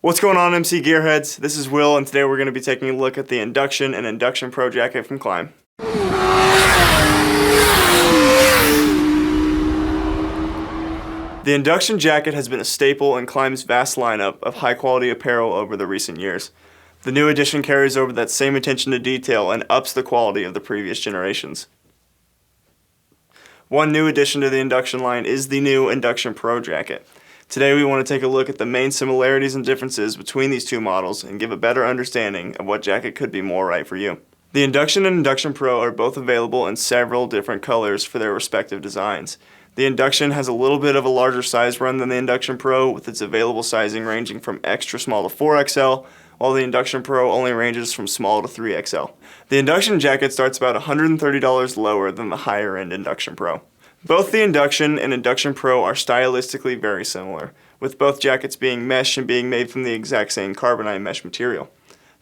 What's going on, MC Gearheads? This is Will, and today we're going to be taking a look at the Induction and Induction Pro Jacket from Klim. The Induction Jacket has been a staple in Klim's vast lineup of high-quality apparel over the recent years. The new edition carries over that same attention to detail and ups the quality of the previous generations. One new addition to the Induction line is the new Induction Pro Jacket. Today we want to take a look at the main similarities and differences between these two models and give a better understanding of what jacket could be more right for you. The Induction and Induction Pro are both available in several different colors for their respective designs. The Induction has a little bit of a larger size run than the Induction Pro, with its available sizing ranging from extra small to 4XL, while the Induction Pro only ranges from small to 3XL. The Induction Jacket starts about $130 lower than the higher end Induction Pro. Both the Induction and Induction Pro are stylistically very similar, with both jackets being mesh and being made from the exact same carbonite mesh material.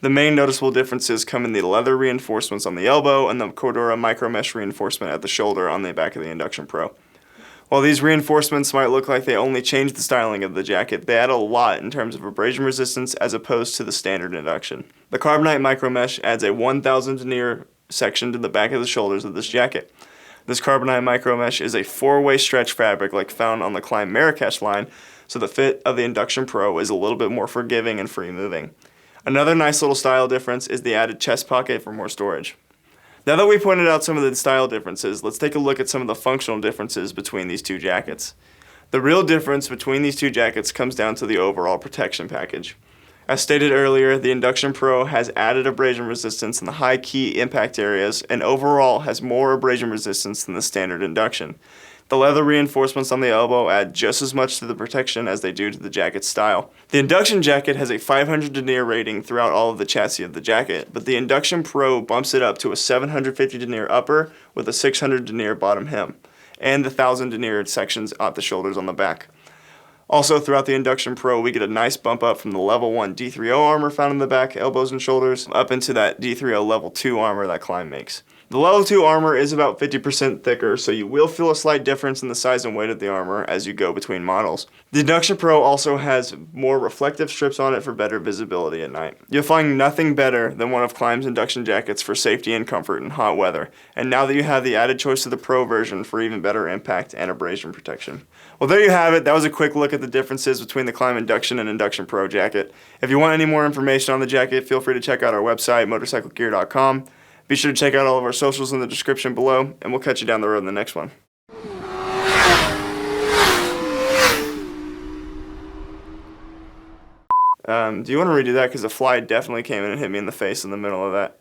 The main noticeable differences come in the leather reinforcements on the elbow and the Cordura micro mesh reinforcement at the shoulder on the back of the Induction Pro. While these reinforcements might look like they only change the styling of the jacket, they add a lot in terms of abrasion resistance as opposed to the standard Induction. The carbonite micro mesh adds a 1000 denier section to the back of the shoulders of this jacket. This carbonite micro mesh is a 4-way stretch fabric like found on the Klim Marrakesh line, so the fit of the Induction Pro is a little bit more forgiving and free moving. Another nice little style difference is the added chest pocket for more storage. Now that we pointed out some of the style differences, let's take a look at some of the functional differences between these two jackets. The real difference between these two jackets comes down to the overall protection package. As stated earlier, the Induction Pro has added abrasion resistance in the high key impact areas and overall has more abrasion resistance than the standard Induction. The leather reinforcements on the elbow add just as much to the protection as they do to the jacket's style. The Induction Jacket has a 500 denier rating throughout all of the chassis of the jacket, but the Induction Pro bumps it up to a 750 denier upper with a 600 denier bottom hem, and the 1000 denier sections at the shoulders on the back. Also, throughout the Induction Pro, we get a nice bump up from the level 1 D3O armor found in the back, elbows and shoulders, up into that D3O level 2 armor that Klim makes. The level 2 armor is about 50% thicker, so you will feel a slight difference in the size and weight of the armor as you go between models. The Induction Pro also has more reflective strips on it for better visibility at night. You'll find nothing better than one of Klim's Induction jackets for safety and comfort in hot weather, and now that you have the added choice of the Pro version for even better impact and abrasion protection. Well, there you have it. That was a quick look at the differences between the Klim Induction and Induction Pro jacket. If you want any more information on the jacket, feel free to check out our website, Motorcyclegear.com. Be sure to check out all of our socials in the description below, and we'll catch you down the road in the next one. Do you want to redo that? Because a fly definitely came in and hit me in the face in the middle of that.